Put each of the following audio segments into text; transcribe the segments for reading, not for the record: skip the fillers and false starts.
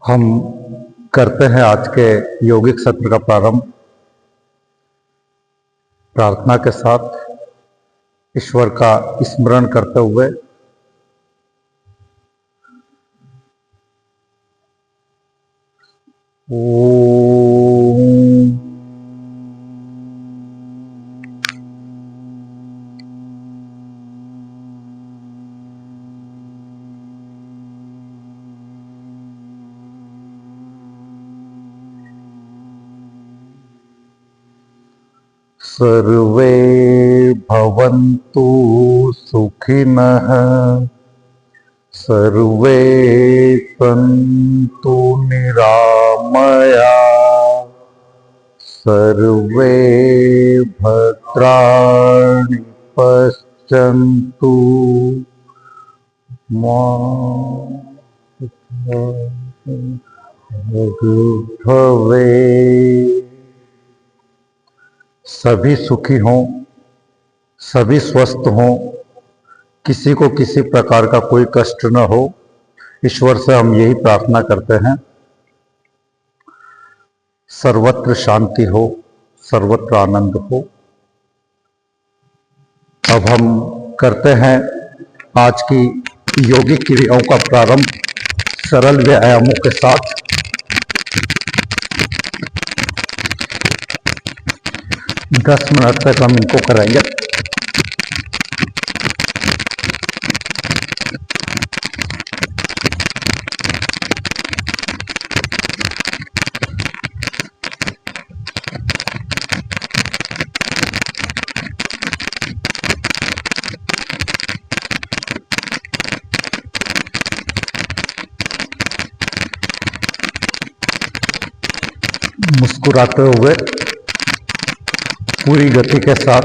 हम करते हैं आज के यौगिक सत्र का प्रारंभ प्रार्थना के साथ, ईश्वर का स्मरण करते हुए। ओम सर्वे भवन्तु सुखिनः, सर्वे सन्तु निरामया, सर्वे भद्राणि पश्यन्तु मा भवेत्। सभी सुखी हों, सभी स्वस्थ हों, किसी को किसी प्रकार का कोई कष्ट न हो, ईश्वर से हम यही प्रार्थना करते हैं। सर्वत्र शांति हो, सर्वत्र आनंद हो। अब हम करते हैं आज की योगिक क्रियाओं का प्रारंभ सरल व्यायामों के साथ। 10 मिनट तक हम इनको करेंगे। मुस्कुराते हुए पूरी गति के साथ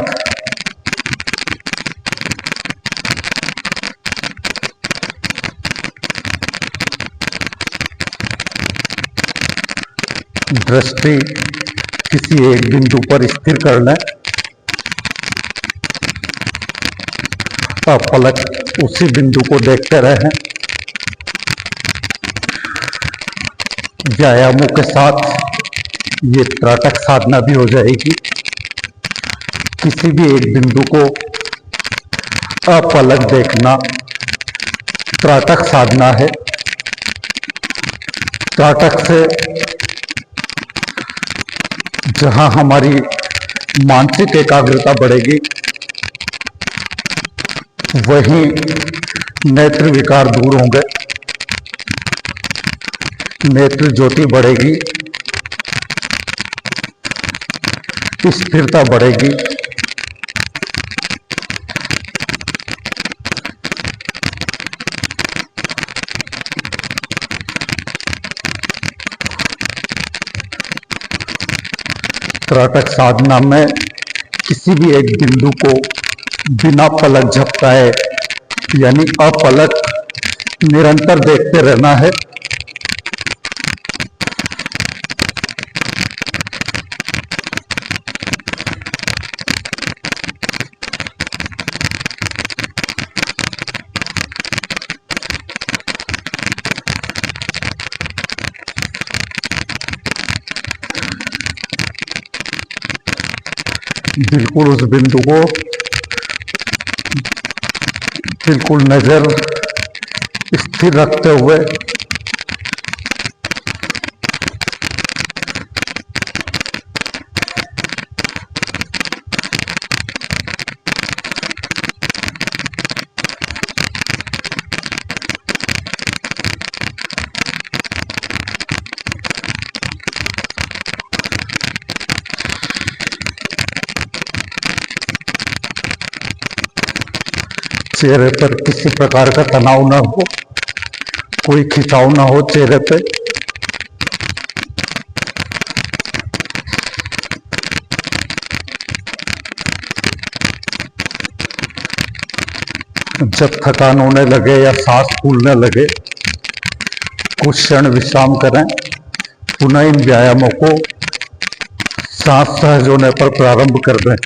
दृष्टि किसी एक बिंदु पर स्थिर कर लें और पलक उसी बिंदु को देखते रहें। व्यायामों के साथ ये त्राटक साधना भी हो जाएगी। किसी भी एक बिंदु को अपलक देखना त्राटक साधना है। त्राटक से जहां हमारी मानसिक एकाग्रता बढ़ेगी, वहीं नेत्र विकार दूर होंगे, नेत्र ज्योति बढ़ेगी, स्थिरता बढ़ेगी। त्राटक साधना में किसी भी एक बिंदु को बिना पलक झपकाए यानी अपलक निरंतर देखते रहना है। बिल्कुल उस बिंदु को बिल्कुल नजर स्थिर रखते हुए चेहरे पर किसी प्रकार का तनाव ना हो, कोई खिंचाव ना हो चेहरे पे। जब थकान होने लगे या सांस फूलने लगे, कुछ क्षण विश्राम करें। पुनः इन व्यायामों को सांस सहज होने पर प्रारंभ कर दें।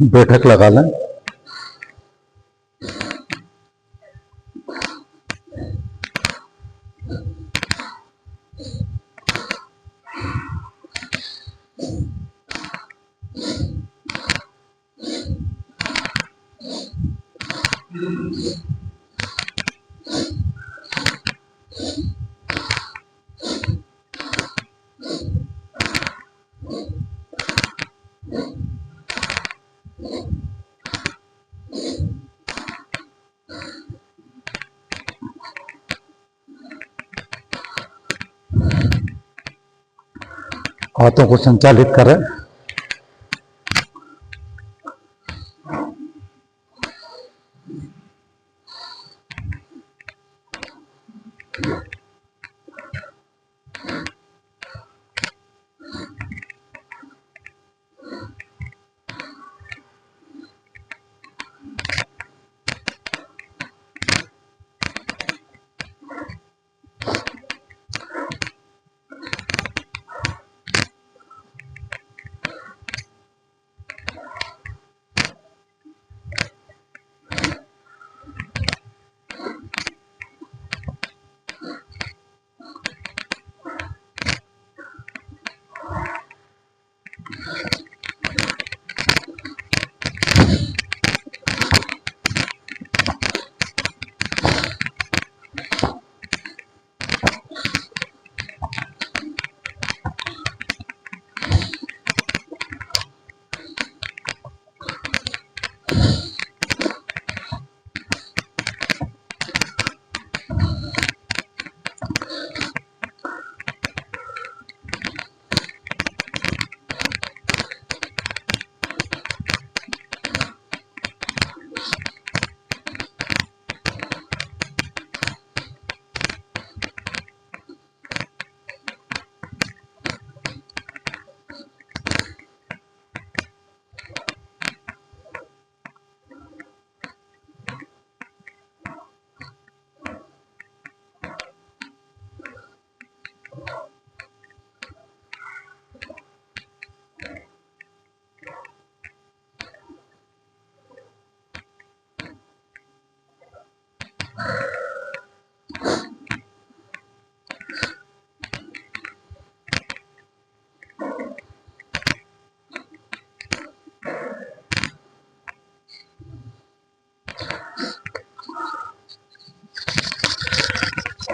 बैठक लगा लें। हाथों को संचालित करें।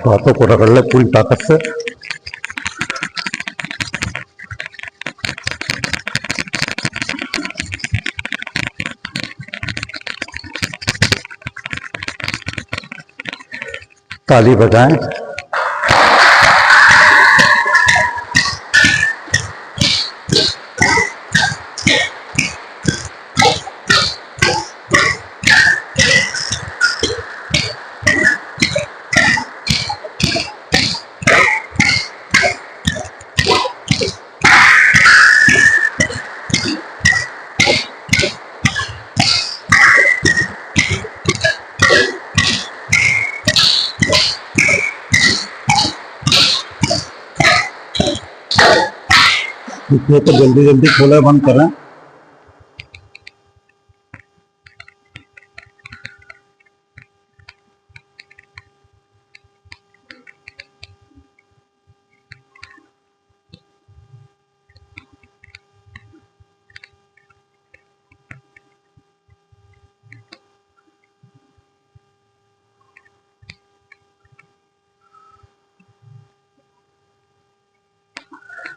हाथों को रगड़ ले पूरी ताकत से। ताली बजाएं। इसलिए तो जल्दी जल्दी खोले, बंद करें।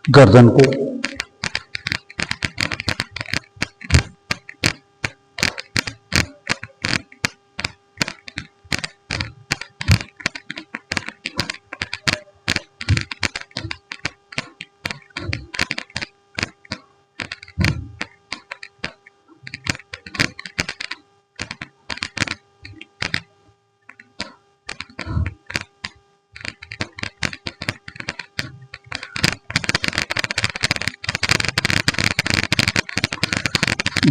गर्दन को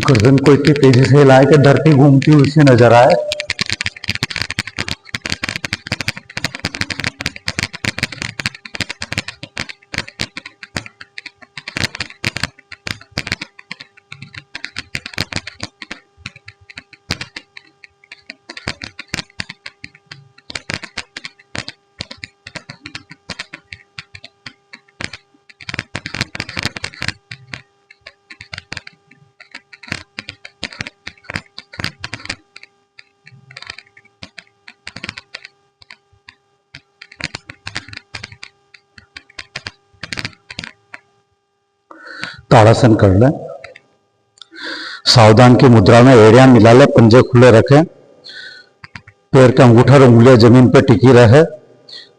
गर्दन को इतनी तेजी से हिलाए कि धरती घूमती हुई सी नजर आए। ताड़ासन कर लें। सावधान की मुद्रा में एड़ियां मिला लें, पंजे खुले रखें, पैर के अंगूठा और उंगलियां जमीन पर टिकी रहे,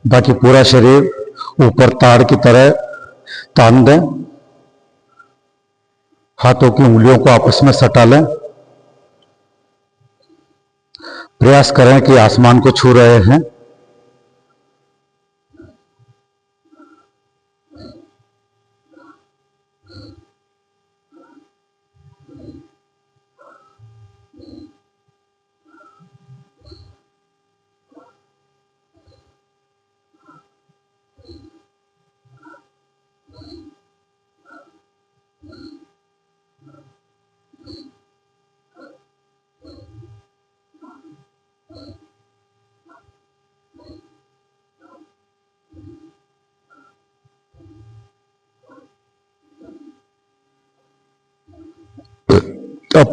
बाकी पूरा शरीर ऊपर ताड़ की तरह तान दें। हाथों की उंगलियों को आपस में सटा लें। प्रयास करें कि आसमान को छू रहे हैं। अब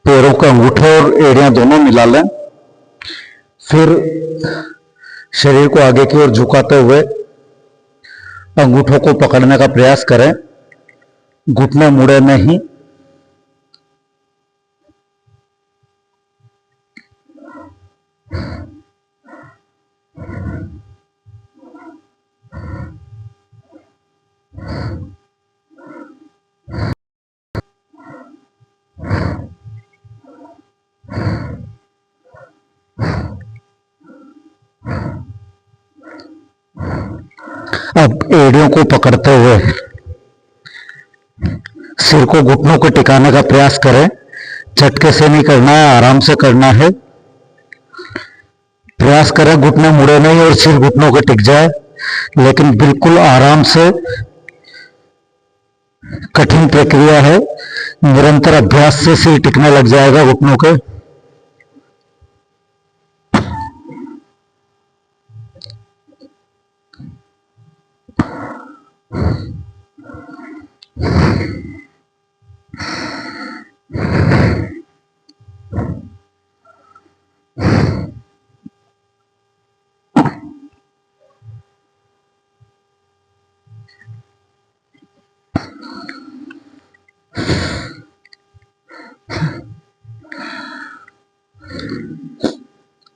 पैरों के अंगूठे और एड़ियां दोनों मिला लें। फिर शरीर को आगे की ओर झुकाते हुए अंगूठों को पकड़ने का प्रयास करें, घुटने मुड़े नहीं। अब एड़ियों को पकड़ते हुए सिर को घुटनों को टिकाने का प्रयास करें। झटके से नहीं करना है, आराम से करना है। प्रयास करें घुटने मुड़े नहीं और सिर घुटनों के टिक जाए, लेकिन बिल्कुल आराम से। कठिन प्रक्रिया है, निरंतर अभ्यास से सिर टिकने लग जाएगा घुटनों के।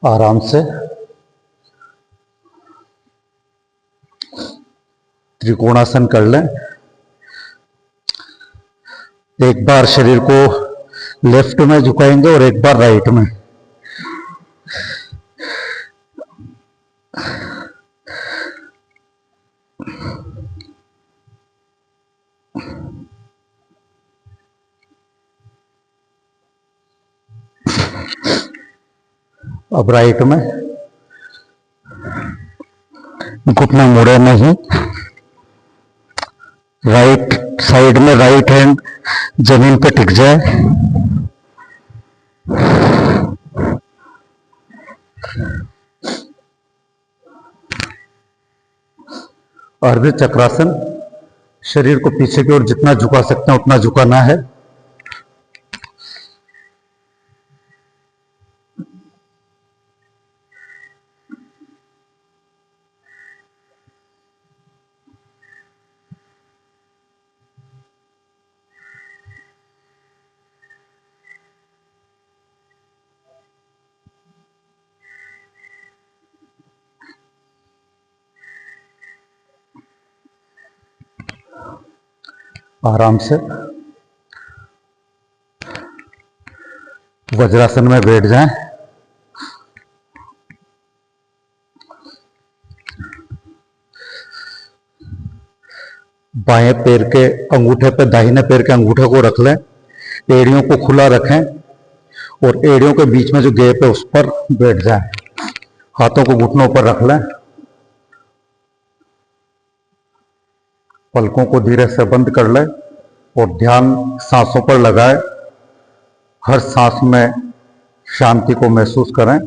आराम से त्रिकोणासन कर लें। एक बार शरीर को लेफ्ट में झुकाएंगे और एक बार राइट में। अब राइट में घुटना मुड़े नहीं, राइट साइड में राइट हैंड जमीन पे टिक जाए। अर्ध चक्रासन, शरीर को पीछे की ओर जितना झुका सकते हैं उतना झुकाना है। आराम से वज्रासन में बैठ जाएं। बाएं पैर के अंगूठे पे दाहिने पैर के अंगूठे को रख लें, एड़ियों को खुला रखें और एड़ियों के बीच में जो गैप है उस पर बैठ जाएं। हाथों को घुटनों पर रख लें, पलकों को धीरे से बंद कर लें और ध्यान सांसों पर लगाएं। हर सांस में शांति को महसूस करें।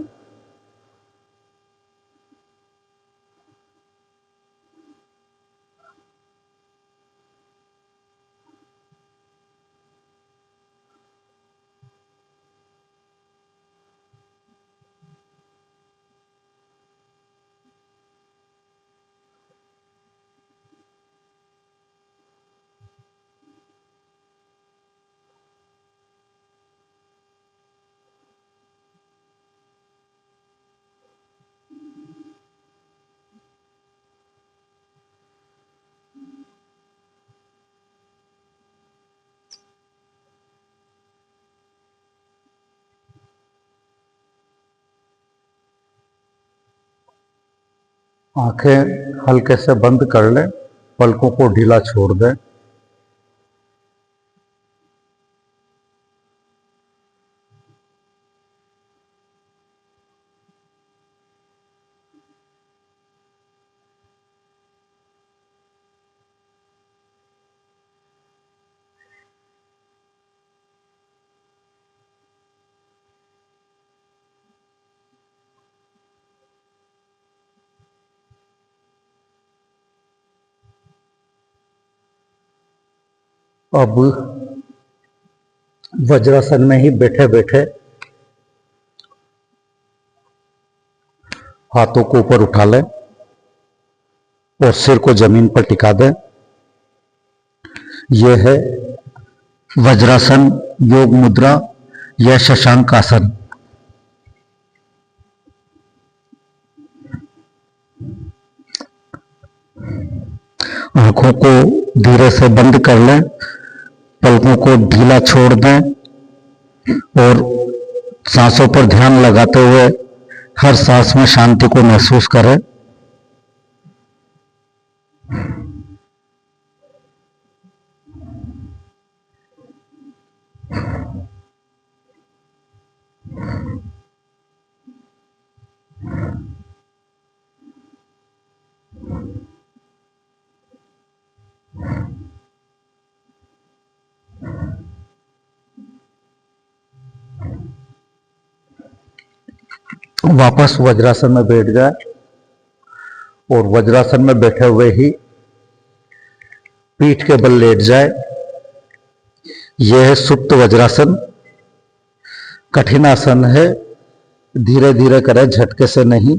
आंखें हल्के से बंद कर लें, पलकों को ढीला छोड़ दें। अब वज्रासन में ही बैठे बैठे हाथों को ऊपर उठा लें और सिर को जमीन पर टिका दें। यह है वज्रासन योग मुद्रा या शशांक आसन। आंखों को धीरे से बंद कर लें, पलकों को ढीला छोड़ दें और सांसों पर ध्यान लगाते हुए हर सांस में शांति को महसूस करें। वापस वज्रासन में बैठ जाए और वज्रासन में बैठे हुए ही पीठ के बल लेट जाए। यह है सुप्त वज्रासन। कठिन आसन है, धीरे धीरे करें, झटके से नहीं।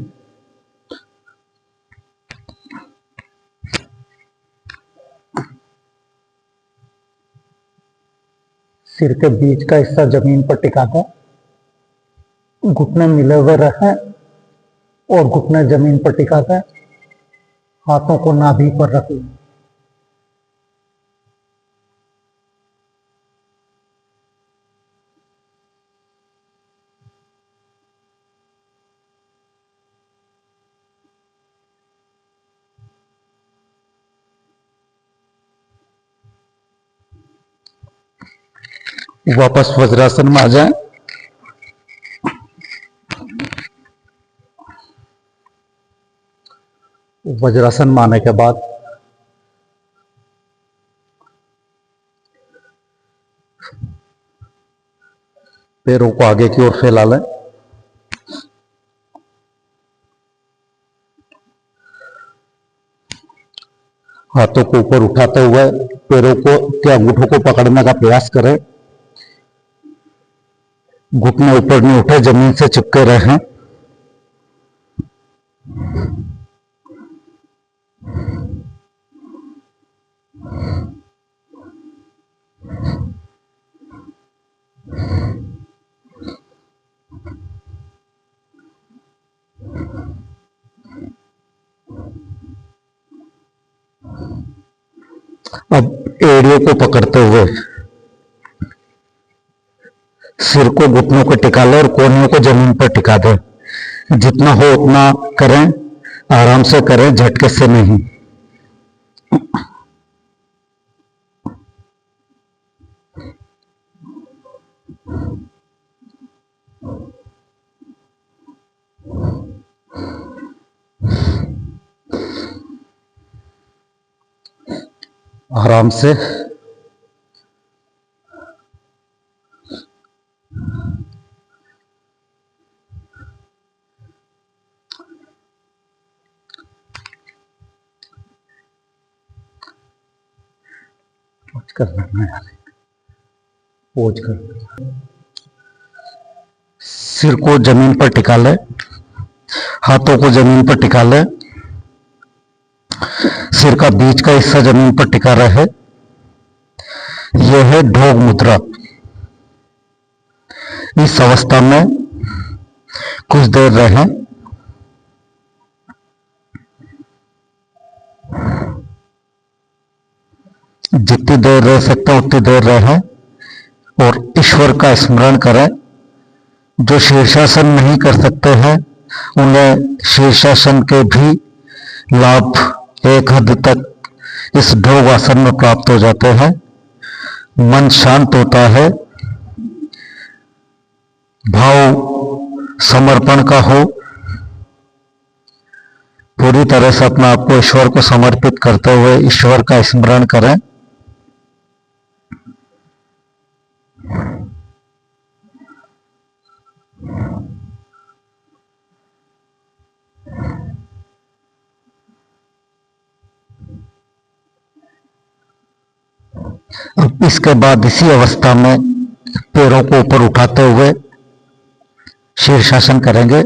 सिर के बीच का हिस्सा जमीन पर टिका दें, घुटने मिले हुए रहें और घुटने जमीन पर टिका दें। हाथों को नाभि पर रख लें। वापस वज्रासन में आ जाएं। वज्रासन में आने के बाद पैरों को आगे की ओर फैला लें। हाथों को ऊपर उठाते हुए पैरों को के अंगूठों को पकड़ने का प्रयास करें। घुटने ऊपर नहीं उठे, जमीन से चिपके रहें। अब एड़ियों को पकड़ते हुए सिर को घुटनों को टिका लें और कोहनियों को जमीन पर टिका दें। जितना हो उतना करें, आराम से करें, झटके से नहीं। आराम से करना है, पोज कर। सिर को जमीन पर टिका ले, हाथों को जमीन पर टिका ले, सिर का बीच का हिस्सा जमीन पर टिका रहे। यह है ढोंग मुद्रा। इस अवस्था में कुछ देर रहें। जितनी देर रह सकते हैं उतनी देर रहें और ईश्वर का स्मरण करें। जो शीर्षासन नहीं कर सकते हैं उन्हें शीर्षासन के भी लाभ एक हद तक इस ढोंग आसन में प्राप्त हो जाते हैं। मन शांत होता है, भाव समर्पण का हो, पूरी तरह से अपने आप को ईश्वर को समर्पित करते हुए ईश्वर का स्मरण करें। अब इसके बाद इसी अवस्था में पैरों को ऊपर उठाते हुए शीर्षासन करेंगे।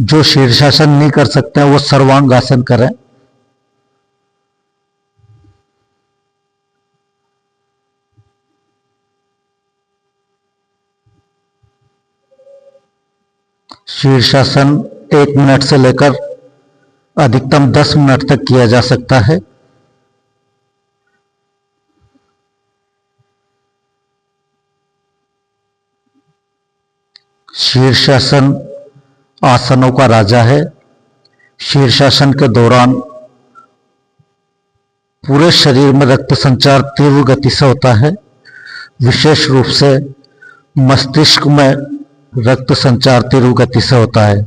जो शीर्षासन नहीं कर सकते हैं वो सर्वांगासन करें। शीर्षासन 1 मिनट से लेकर अधिकतम 10 मिनट तक किया जा सकता है। शीर्षासन आसनों का राजा है। शीर्षासन के दौरान पूरे शरीर में रक्त संचार तीव्र गति से होता है। विशेष रूप से मस्तिष्क में रक्त संचार तीव्र गति से होता है।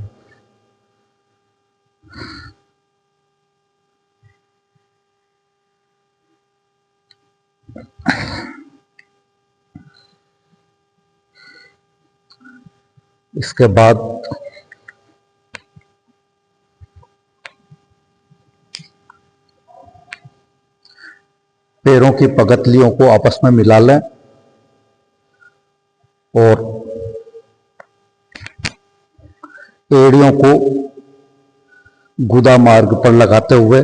इसके बाद पैरों की पगतलियों को आपस में मिला लें और एड़ियों को गुदा मार्ग पर लगाते हुए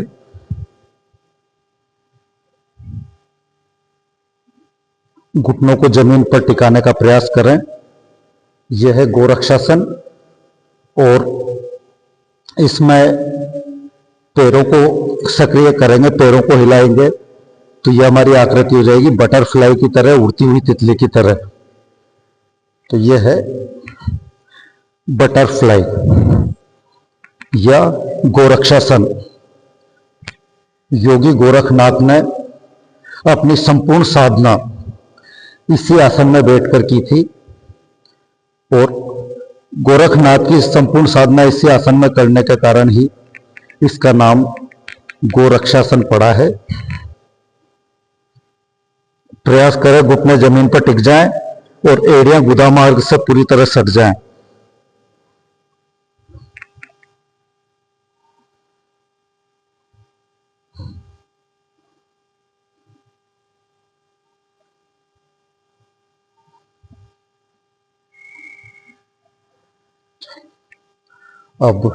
घुटनों को जमीन पर टिकाने का प्रयास करें। यह है गोरक्षासन और इसमें पैरों को सक्रिय करेंगे, पैरों को हिलाएंगे तो यह हमारी आकृति हो जाएगी बटरफ्लाई की तरह, उड़ती हुई तितली की तरह। तो यह है बटरफ्लाई या गोरक्षासन। योगी गोरखनाथ ने अपनी संपूर्ण साधना इसी आसन में बैठकर की थी और गोरखनाथ की संपूर्ण साधना इसी आसन में करने के कारण ही इसका नाम गोरक्षासन पड़ा है। प्रयास करें घुटने जमीन पर टिक जाएं और एड़ियां गुदा मार्ग से पूरी तरह सट जाएं। अब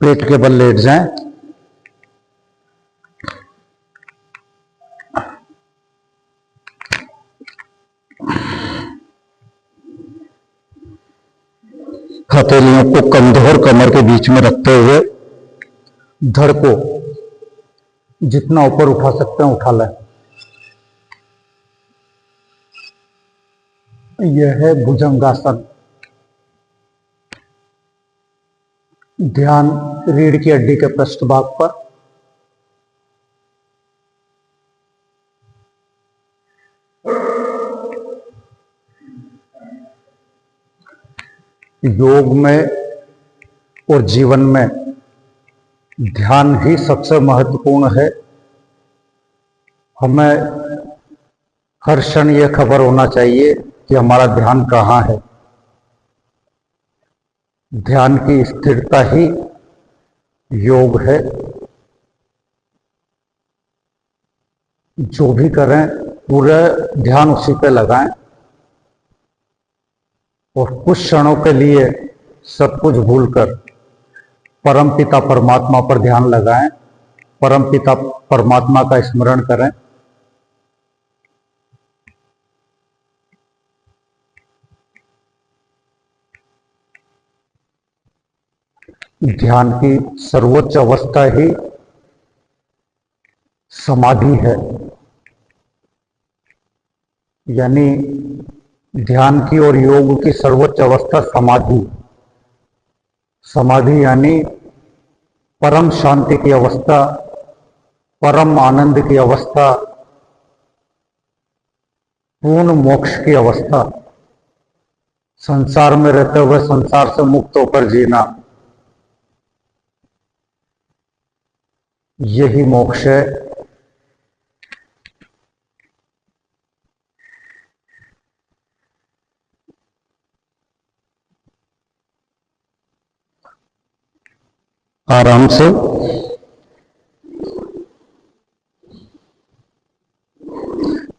पेट के बल लेट जाएं। हथेलियों को कंधे और कमर के बीच में रखते हुए धड़ को जितना ऊपर उठा सकते हैं उठा लें। यह है भुजंगासन। ध्यान रीढ़ की हड्डी के पृष्ठभाग पर। योग में और जीवन में ध्यान ही सबसे महत्वपूर्ण है। हमें हर क्षण यह खबर होना चाहिए कि हमारा ध्यान कहाँ है। ध्यान की स्थिरता ही योग है। जो भी करें पूरा ध्यान उसी पे लगाएं और कुछ क्षणों के लिए सब कुछ भूलकर परमपिता परमात्मा पर ध्यान लगाएं। परमपिता परमात्मा का स्मरण करें। ध्यान की सर्वोच्च अवस्था ही समाधि है। यानी ध्यान की और योग की सर्वोच्च अवस्था समाधि। समाधि यानी परम शांति की अवस्था, परम आनंद की अवस्था, पूर्ण मोक्ष की अवस्था। संसार में रहते हुए संसार से मुक्त होकर जीना, यही मोक्ष है। आराम से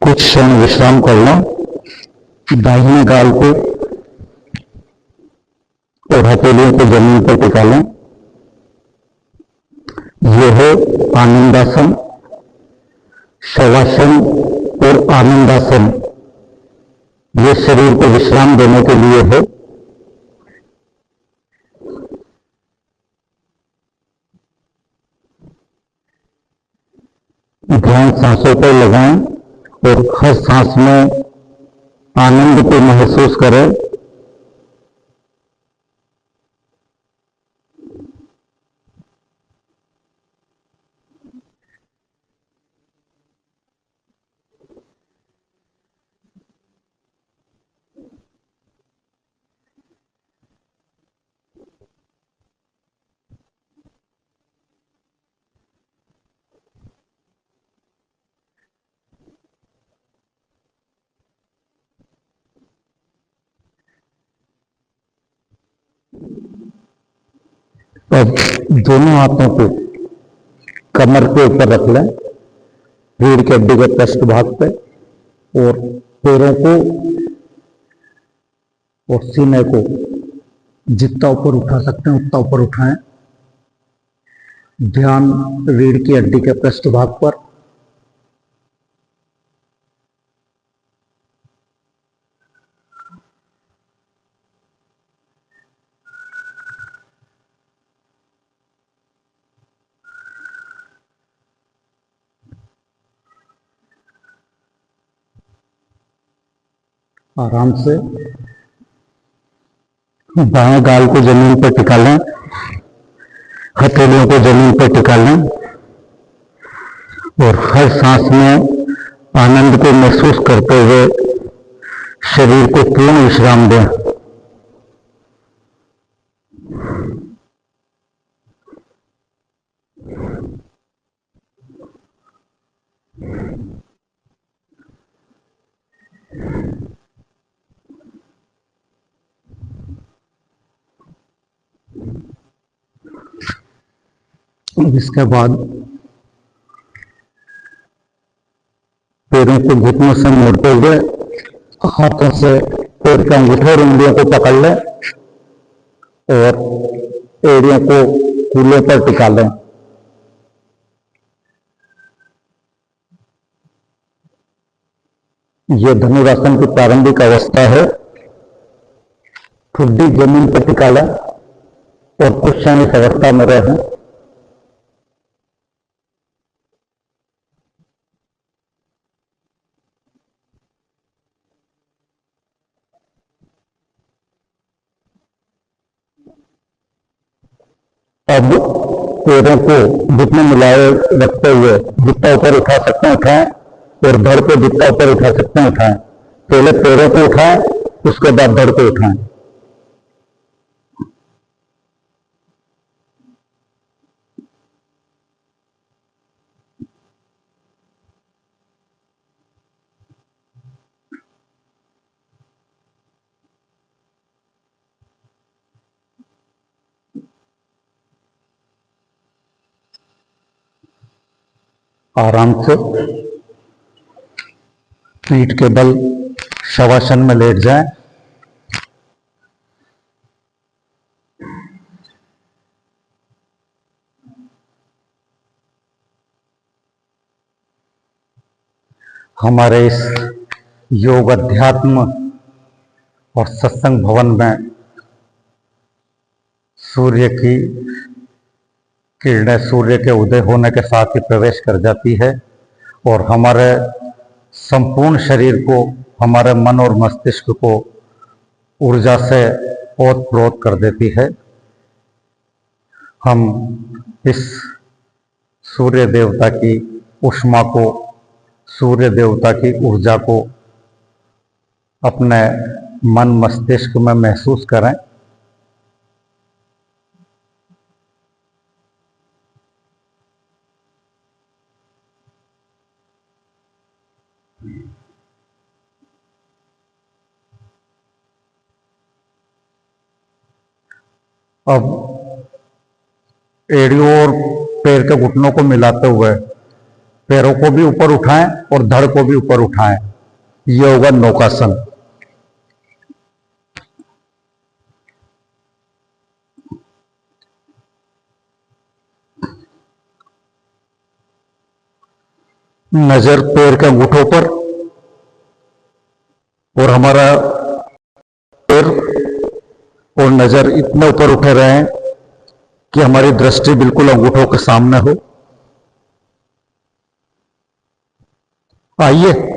कुछ क्षण विश्राम कर लें। दाहिने गाल को और हथेलियों को जमीन पर टिका लें। यह है आनंदासन, शवासन और आनंदासन। ये शरीर को विश्राम देने के लिए है। ध्यान सांसों पर लगाएं और हर सांस में आनंद को महसूस करें। अब दोनों हाथों को कमर के ऊपर रख लें, रीढ़ की हड्डी के पृष्ठभाग पे, और पैरों को और सीने को जितना ऊपर उठा सकते हैं उतना ऊपर उठाएं। ध्यान रीढ़ की हड्डी के पृष्ठभाग पर। आराम से बाएं गाल को जमीन पर टिका लें, हथेलियों को जमीन पर टिका लें और हर सांस में आनंद को महसूस करते हुए शरीर को पूर्ण विश्राम दें। इसके बाद पैरों को घुटनों से मोड़ते हुए हाथों से पैर के अंगूठे और उंगलियों को पकड़ लें और एड़ियों को कूल्हे पर टिका लें। यह धनुरासन की प्रारंभिक अवस्था है। ठुड्डी जमीन पर टिका लें और कुछ क्षण इस अवस्था में रहें। अब पैरों को घुटने मिलाए रखते हुए जितना ऊपर उठा सकते हैं उठाएं और धड़ को जितना ऊपर उठा सकते हैं उठाएं। पहले पैरों को उठाएं, उसके बाद धड़ को उठाएं। आराम से पीठ के बल शवासन में लेट जाएं। हमारे इस योग अध्यात्म और सत्संग भवन में सूर्य की किरणें सूर्य के उदय होने के साथ ही प्रवेश कर जाती है और हमारे संपूर्ण शरीर को, हमारे मन और मस्तिष्क को ऊर्जा से ओत-प्रोत कर देती है। हम इस सूर्य देवता की ऊष्मा को, सूर्य देवता की ऊर्जा को अपने मन मस्तिष्क में महसूस करें। अब एड़ियों और पैर के घुटनों को मिलाते हुए पैरों को भी ऊपर उठाएं और धड़ को भी ऊपर उठाएं। यह होगा नौकासन। नजर पैर के अंगूठों पर और हमारा पैर और नजर इतने ऊपर उठे रहे कि हमारी दृष्टि बिल्कुल अंगूठों के सामने हो। आइए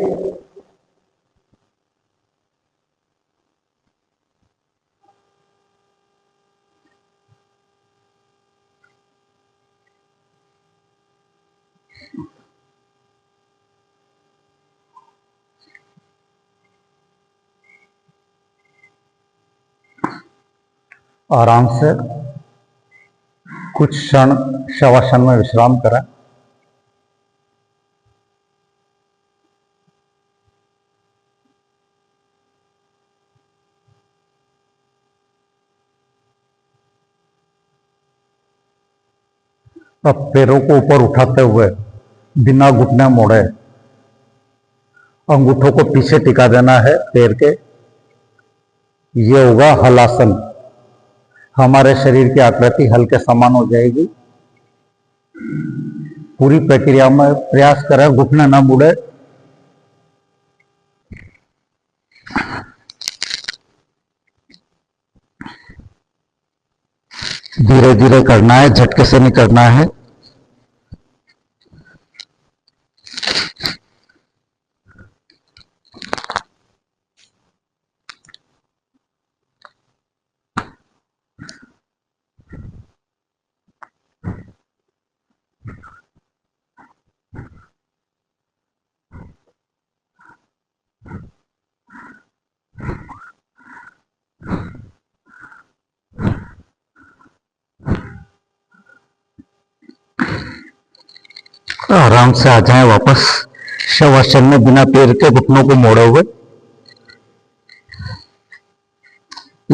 आराम से कुछ क्षण शवासन में विश्राम करें। अब पैरों को ऊपर उठाते हुए बिना घुटने मोड़े अंगूठों को पीछे टिका देना है पैर के। ये होगा हलासन। हमारे शरीर की आकृति हल्के समान हो जाएगी। पूरी प्रक्रिया में प्रयास करें घुटने ना मुड़े। धीरे धीरे करना है, झटके से नहीं करना है। आराम से आ जाएं वापस शवासन में बिना पैर के घुटनों को मोड़े हुए।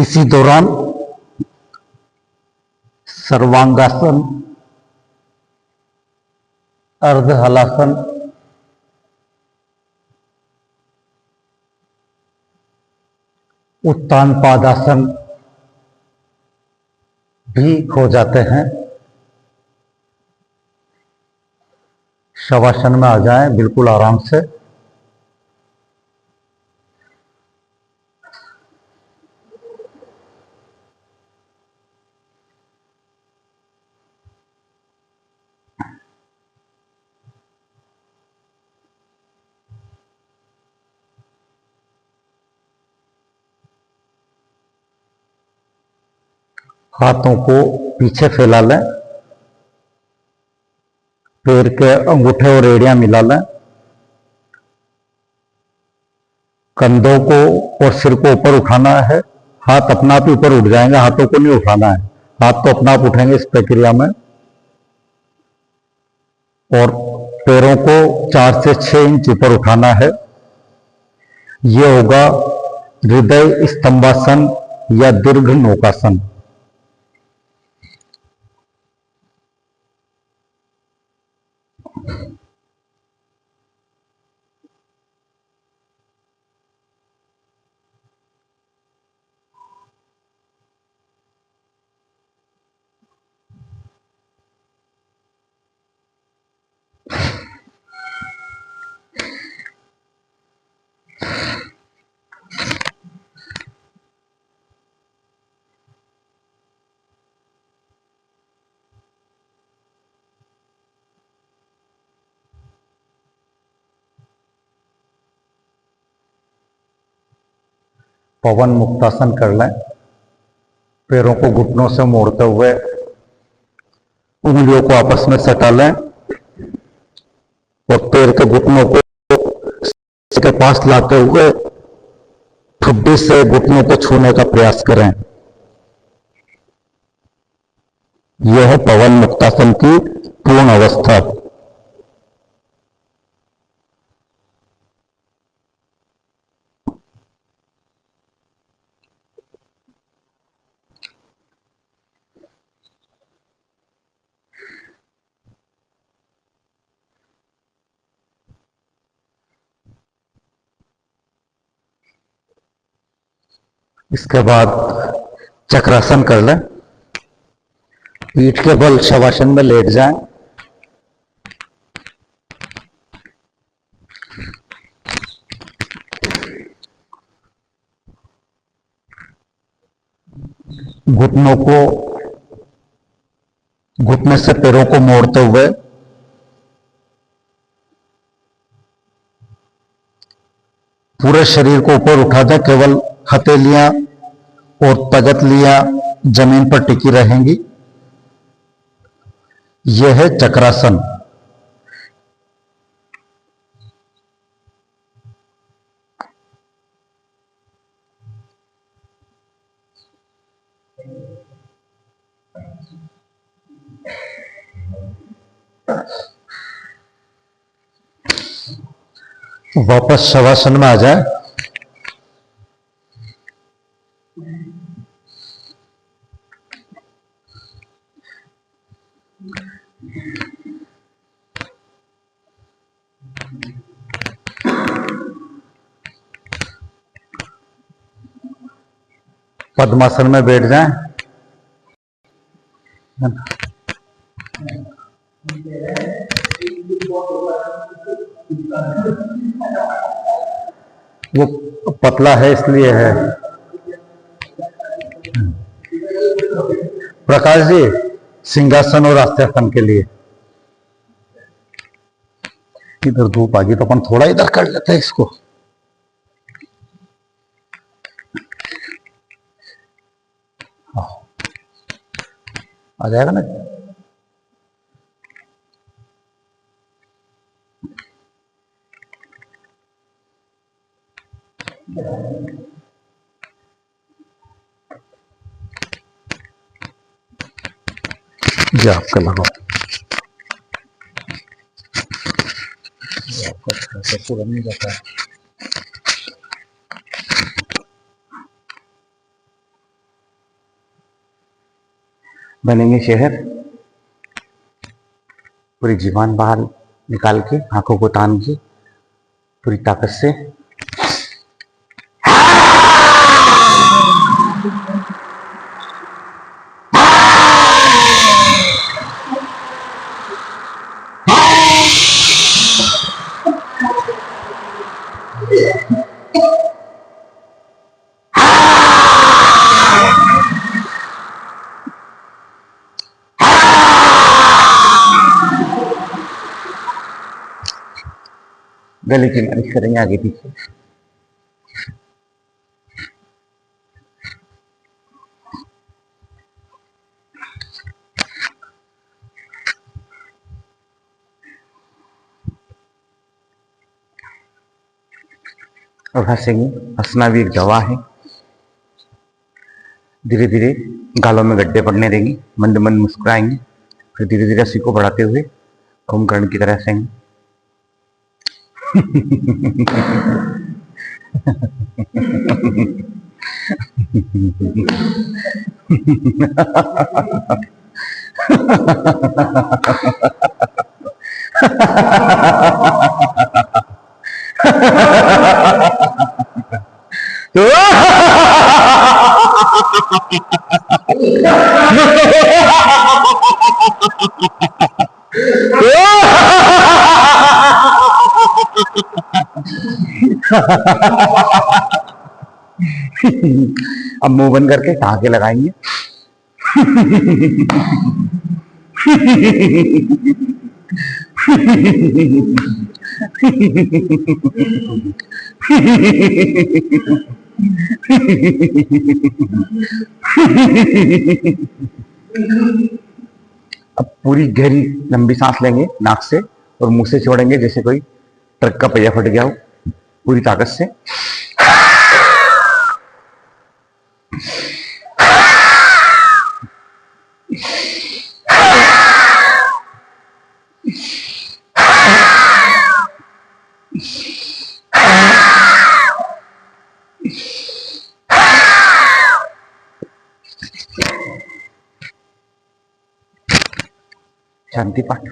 इसी दौरान सर्वांगासन अर्ध हलासन, उत्तान पादासन भी हो जाते हैं। शवासन में आ जाएं बिल्कुल आराम से। हाथों को पीछे फैला लें, पैर के अंगूठे और एड़ियां मिला लें, कंधों को और सिर को ऊपर उठाना है। हाथ अपना आप ही ऊपर उठ जाएंगे, हाथों को नहीं उठाना है, हाथ तो अपना आप उठेंगे इस प्रक्रिया में। और पैरों को 4 से 6 इंच ऊपर उठाना है। यह होगा हृदय स्तंभासन या दीर्घ नौकासन। पवन मुक्तासन कर लें। पैरों को घुटनों से मोड़ते हुए उंगलियों को आपस में सटा लें और पैर के घुटनों को के पास लाते हुए ठुड्डी से घुटनों को छूने का प्रयास करें। यह है पवन मुक्तासन की पूर्ण अवस्था। इसके बाद चक्रासन कर लें। पीठ के बल शवासन में लेट जाएं। घुटनों को घुटने से पैरों को मोड़ते हुए पूरे शरीर को ऊपर उठा दें। केवल हथेलियां और तगतलियां जमीन पर टिकी रहेंगी। यह है चक्रासन। वापस शवासन में आ जाए। पद्मासन में बैठ जाएं। वो पतला है इसलिए है। प्रकाश जी, सिंहासन और आस्यासन के लिए इधर धूप आ गई तो अपन थोड़ा इधर कर लेते हैं इसको। आ जाएगा ना। जी आपका लगाओ। आपका पूरा नहीं जाता है। बनेंगे शहर, पूरी जीवान बाहर निकाल के आंखों को तान के पूरी ताकत से गले की मालिश करेंगे आगे पीछे। और हंसेंगे। हंसना भी एक दवा है। धीरे धीरे गालों में गड्ढे पड़ने देंगे, मंद मंद मुस्कुराएंगे, फिर धीरे धीरे हंसी को बढ़ाते हुए कुंभकर्ण की तरह हंसेंगे। अब मुंह बंद करके ठहाके लगाएंगे। अब पूरी गहरी लंबी सांस लेंगे नाक से और मुंह से छोड़ेंगे जैसे कोई ट्रक का पहिया फट गया हो, पूरी ताकत से। शांति पाठ।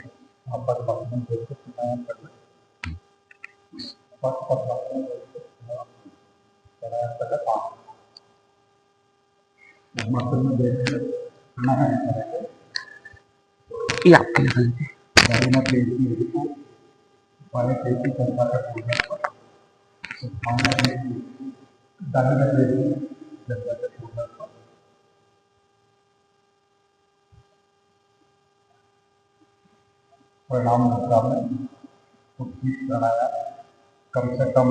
ये आपके प्रणाम मुद्रा में प्राणायाम कम से कम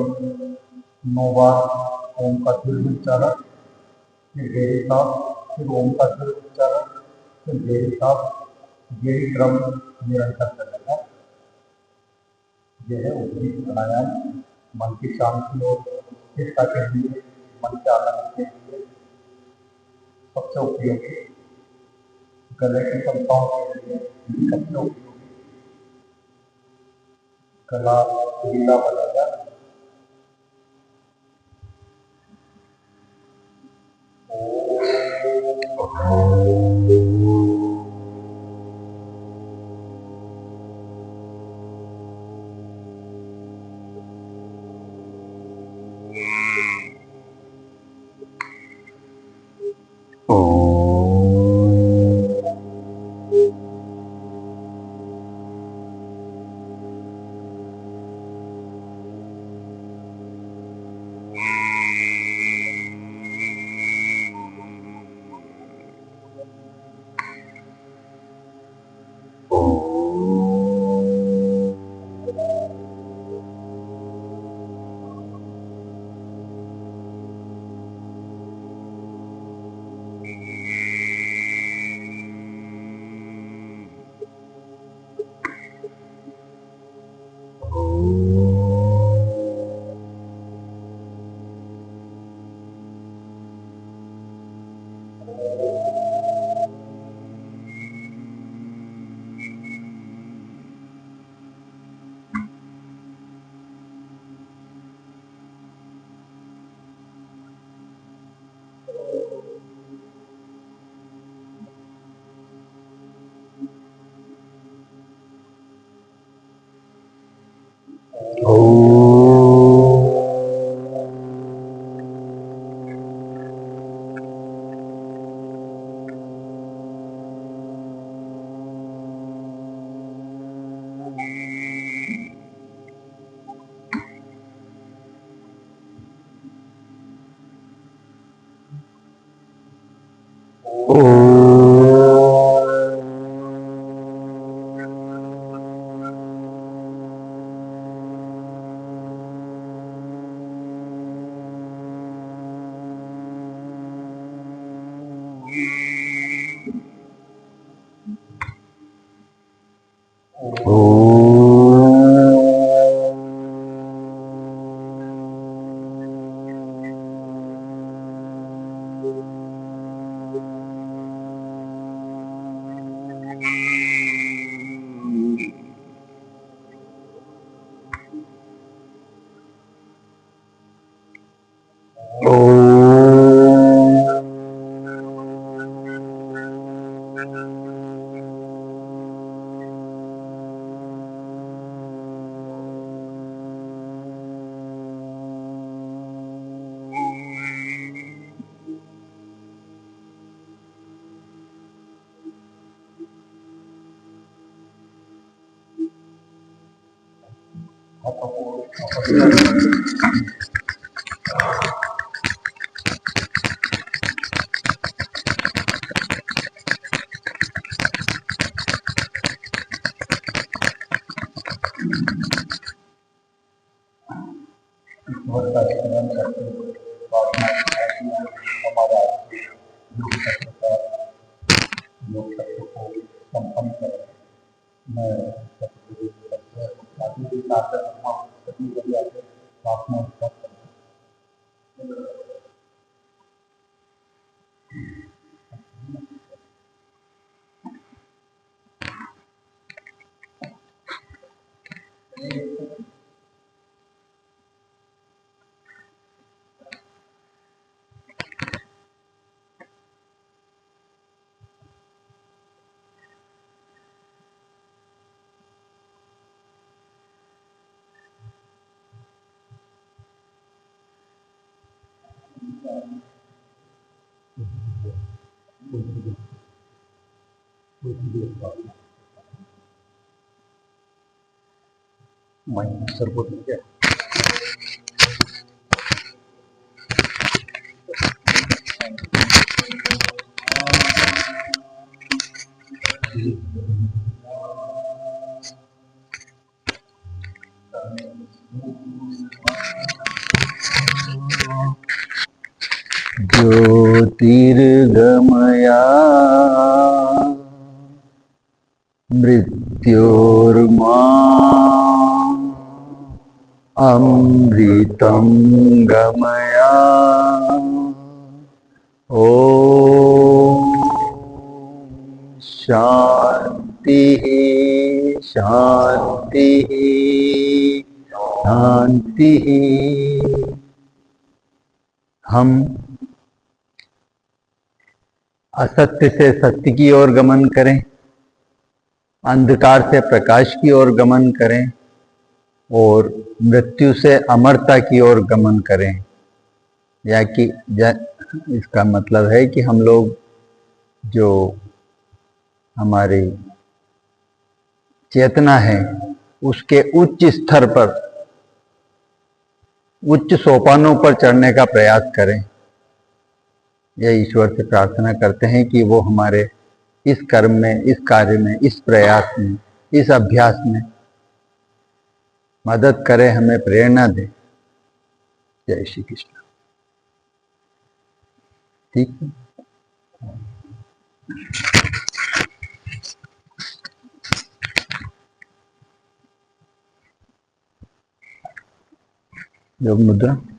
9 बार ओम का दीर्घ उच्चारण, फिर गहरी सांस, फिर ओम का दीर्घ उच्चारण, फिर गहरी सांस, यही क्रम निरंतर चलेगा। यह है उपवीत प्राणायाम। मन की शांति और स्थिरता के लिए, मन के आनंद के लिए सबसे उपयोगी, गले की क्षमताओं के लिए सबसे उपयोगी। गला ढीला बनेगा। ज्योतिर्गमया मृत्योर्मा अमृतं गमया। ओम शांति शांति शांति। हम असत्य से सत्य की ओर गमन करें, अंधकार से प्रकाश की ओर गमन करें और मृत्यु से अमरता की ओर गमन करें। या कि इसका मतलब है कि हम लोग जो हमारी चेतना है उसके उच्च स्तर पर, उच्च सोपानों पर चढ़ने का प्रयास करें। यह ईश्वर से प्रार्थना करते हैं कि वो हमारे इस कर्म में, इस कार्य में, इस प्रयास में, इस अभ्यास में मदद करे, हमें प्रेरणा दे। जय श्री कृष्ण। ठीक है। योग मुद्रा।